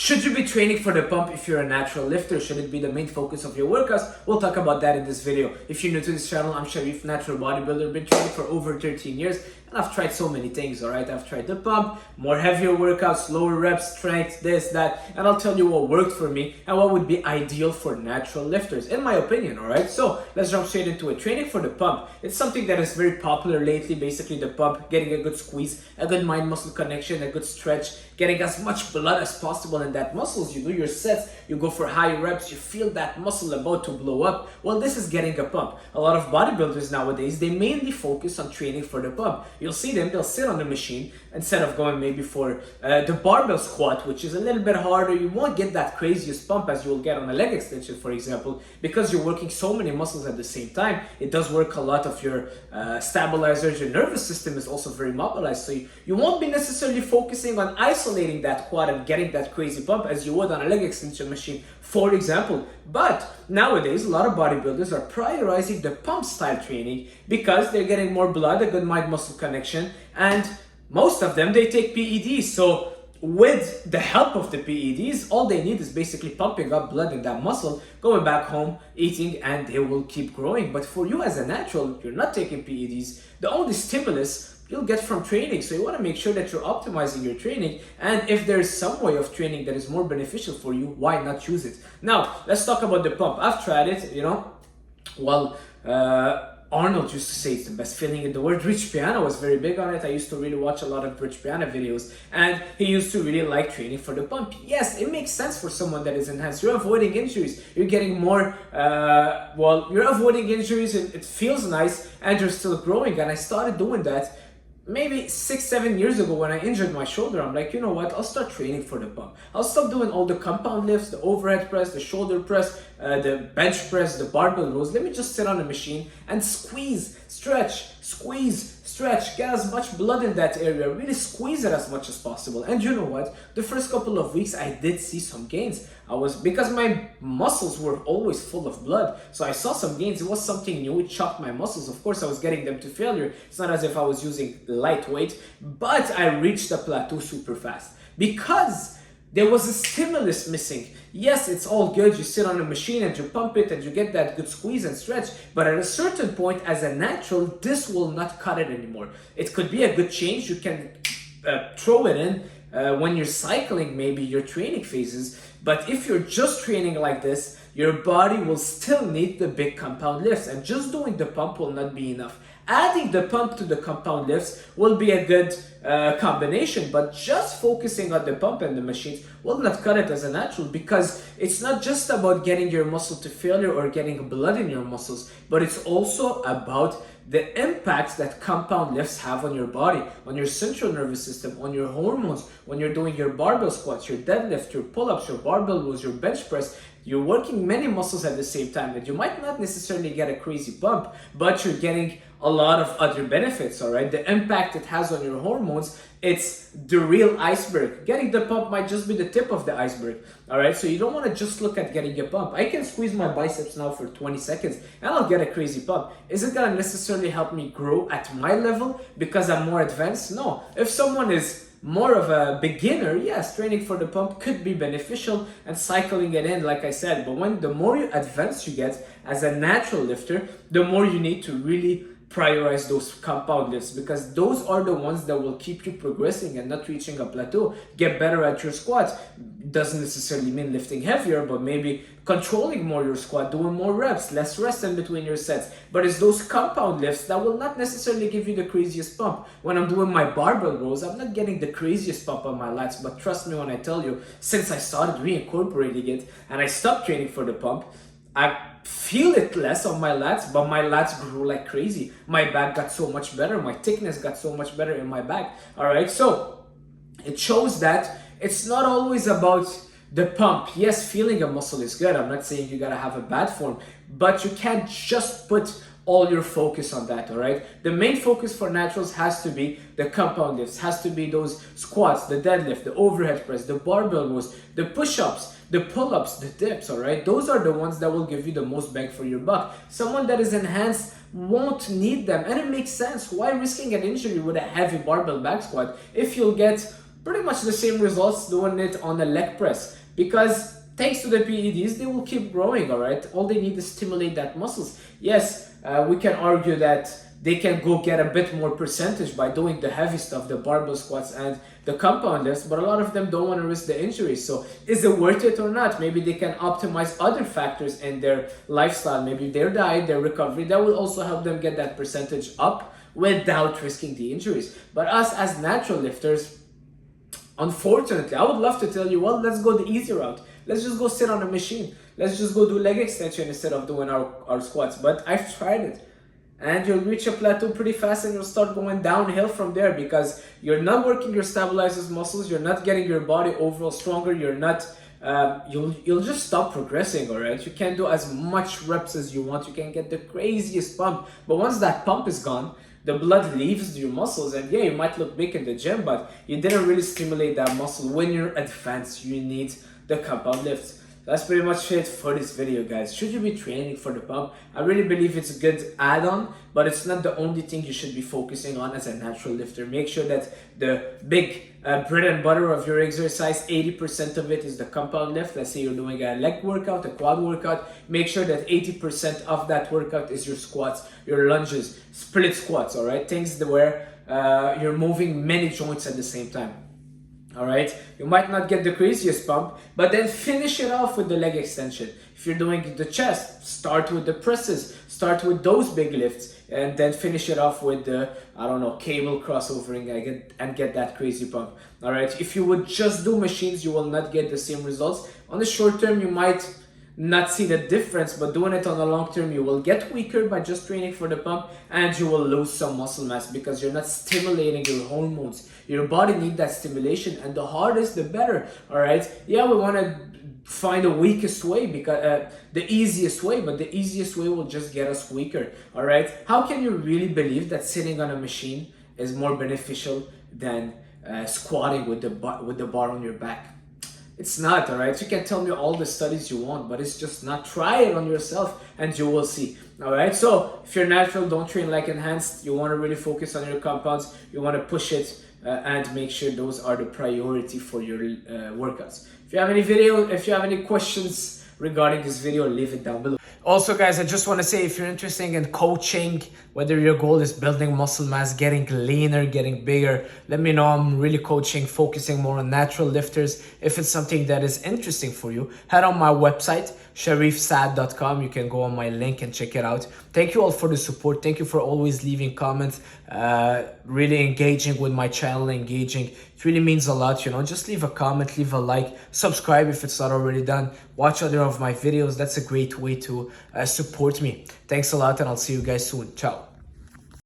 Should you be training for the pump if you're a natural lifter? Should it be the main focus of your workouts? We'll talk about that in this video. If you're new to this channel, I'm Charif, natural bodybuilder. Been training for over 13 years and I've tried so many things, alright? I've tried the pump, more heavier workouts, lower reps, strength, this, that, and I'll tell you what worked for me and what would be ideal for natural lifters, in my opinion, alright? So let's jump straight into it. Training for the pump. It's something that is very popular lately, basically the pump, getting a good squeeze, a good mind-muscle connection, a good stretch, getting as much blood as possible in that muscles. You do your sets, you go for high reps, you feel that muscle about to blow up. Well, this is getting a pump. A lot of bodybuilders nowadays, they mainly focus on training for the pump. You'll see them, they'll sit on the machine instead of going maybe for the barbell squat, which is a little bit harder. You won't get that craziest pump as you'll get on a leg extension, for example, because you're working so many muscles at the same time. It does work a lot of your stabilizers. Your nervous system is also very mobilized, so you won't be necessarily focusing on isolating that quad and getting that crazy pump as you would on a leg extension machine, for example. But nowadays, a lot of bodybuilders are prioritizing the pump style training because they're getting more blood, a good mind-muscle connection, and most of them, they take PEDs. So with the help of the PEDs, all they need is basically pumping up blood in that muscle, going back home, eating, and they will keep growing. But for you as a natural, you're not taking PEDs. The only stimulus you'll get from training. So you want to make sure that you're optimizing your training. And if there's some way of training that is more beneficial for you, why not choose it? Now, let's talk about the pump. I've tried it, well, Arnold used to say it's the best feeling in the world. Rich Piana was very big on it. I used to really watch a lot of Rich Piana videos, and he used to really like training for the pump. Yes, it makes sense for someone that is enhanced. You're avoiding injuries. You're getting more, you're avoiding injuries. It feels nice, and you're still growing. And I started doing that maybe 6-7 years ago when I injured my shoulder. I'm like, you know what, I'll start training for the pump. I'll stop doing all the compound lifts, the overhead press, the shoulder press, the bench press, the barbell rows. Let me just sit on the machine and squeeze, squeeze, stretch, get as much blood in that area, really squeeze it as much as possible. And you know what, the first couple of weeks I did see some gains. Because my muscles were always full of blood, so I saw some gains. It was something new. It shocked my muscles. Of course, I was getting them to failure. It's not as if I was using lightweight, but I reached the plateau super fast because there was a stimulus missing. Yes, it's all good. You sit on a machine and you pump it and you get that good squeeze and stretch. But at a certain point, as a natural, this will not cut it anymore. It could be a good change. You can throw it in when you're cycling, maybe your training phases. But if you're just training like this, your body will still need the big compound lifts, and just doing the pump will not be enough. Adding the pump to the compound lifts will be a good combination, but just focusing on the pump and the machines will not cut it as a natural, because it's not just about getting your muscle to failure or getting blood in your muscles, but it's also about the impacts that compound lifts have on your body, on your central nervous system, on your hormones. When you're doing your barbell squats, your deadlift, your pull-ups, your barbell rows, your bench press, you're working many muscles at the same time, and you might not necessarily get a crazy bump, but you're getting a lot of other benefits, all right? The impact it has on your hormones, it's the real iceberg. Getting the pump might just be the tip of the iceberg, all right? So you don't want to just look at getting a pump. I can squeeze my biceps now for 20 seconds and I'll get a crazy pump. Is it gonna necessarily help me grow at my level because I'm more advanced? No. If someone is more of a beginner, yes, training for the pump could be beneficial and cycling it in, like I said. But the more advanced you get as a natural lifter, the more you need to really prioritize those compound lifts, because those are the ones that will keep you progressing and not reaching a plateau. Get better at your squat. Doesn't necessarily mean lifting heavier, but maybe controlling more your squat, doing more reps, less rest in between your sets. But it's those compound lifts that will not necessarily give you the craziest pump. When I'm doing my barbell rows, I'm not getting the craziest pump on my lats, but trust me when I tell you, since I started reincorporating it and I stopped training for the pump, I feel it less on my lats, but my lats grew like crazy. My back got so much better. My thickness got so much better in my back. All right, so it shows that it's not always about the pump. Yes, feeling a muscle is good. I'm not saying you gotta have a bad form, but you can't just put all your focus on that, all right? The main focus for naturals has to be the compound lifts, has to be those squats, the deadlift, the overhead press, the barbell rows, the push-ups, the pull-ups, the dips, all right? Those are the ones that will give you the most bang for your buck. Someone that is enhanced won't need them, and it makes sense. Why risking an injury with a heavy barbell back squat if you'll get pretty much the same results doing it on a leg press, because thanks to the PEDs, they will keep growing, all right? All they need is stimulate that muscles. Yes, we can argue that they can go get a bit more percentage by doing the heavy stuff, the barbell squats and the compound lifts, but a lot of them don't want to risk the injuries. So is it worth it or not? Maybe they can optimize other factors in their lifestyle, maybe their diet, their recovery. That will also help them get that percentage up without risking the injuries. But us as natural lifters, unfortunately, I would love to tell you, well, let's go the easy route. Let's just go sit on a machine. Let's just go do leg extension instead of doing our squats. But I've tried it. And you'll reach a plateau pretty fast and you'll start going downhill from there, because you're not working your stabilizers muscles, you're not getting your body overall stronger, you're not, you'll just stop progressing, all right? You can't do as much reps as you want, you can get the craziest pump, but once that pump is gone, the blood leaves your muscles, and yeah, you might look big in the gym, but you didn't really stimulate that muscle. When you're advanced, you need the compound lifts. That's pretty much it for this video, guys. Should you be training for the pump? I really believe it's a good add-on, but it's not the only thing you should be focusing on as a natural lifter. Make sure that the big bread and butter of your exercise, 80% of it is the compound lift. Let's say you're doing a leg workout, a quad workout. Make sure that 80% of that workout is your squats, your lunges, split squats, all right? Things where you're moving many joints at the same time. All right, you might not get the craziest pump, but then finish it off with the leg extension. If you're doing the chest, start with the presses, start with those big lifts, and then finish it off with the, I don't know, cable crossovering and get that crazy pump. All right, if you would just do machines, you will not get the same results. On the short term, you might not see the difference, but doing it on the long term, you will get weaker by just training for the pump, and you will lose some muscle mass because you're not stimulating your hormones. Your body needs that stimulation, and the hardest the better. All right, yeah, we want to find the weakest way, because the easiest way, but the easiest way will just get us weaker. All right, how can you really believe that sitting on a machine is more beneficial than squatting with the bar on your back? It's not, all right? You can tell me all the studies you want, but it's just not. Try it on yourself and you will see, all right? So if you're natural, don't train like enhanced. You want to really focus on your compounds. You want to push it and make sure those are the priority for your workouts. If you have any questions regarding this video, leave it down below. Also, guys, I just want to say, if you're interested in coaching, whether your goal is building muscle mass, getting leaner, getting bigger, let me know. I'm really coaching, focusing more on natural lifters. If it's something that is interesting for you, head on my website, sharifsaad.com. You can go on my link and check it out. Thank you all for the support. Thank you for always leaving comments, really engaging with my channel, engaging. It really means a lot, you know. Just leave a comment, leave a like, subscribe if it's not already done. Watch other of my videos. That's a great way to support me. Thanks a lot, and I'll see you guys soon. Ciao.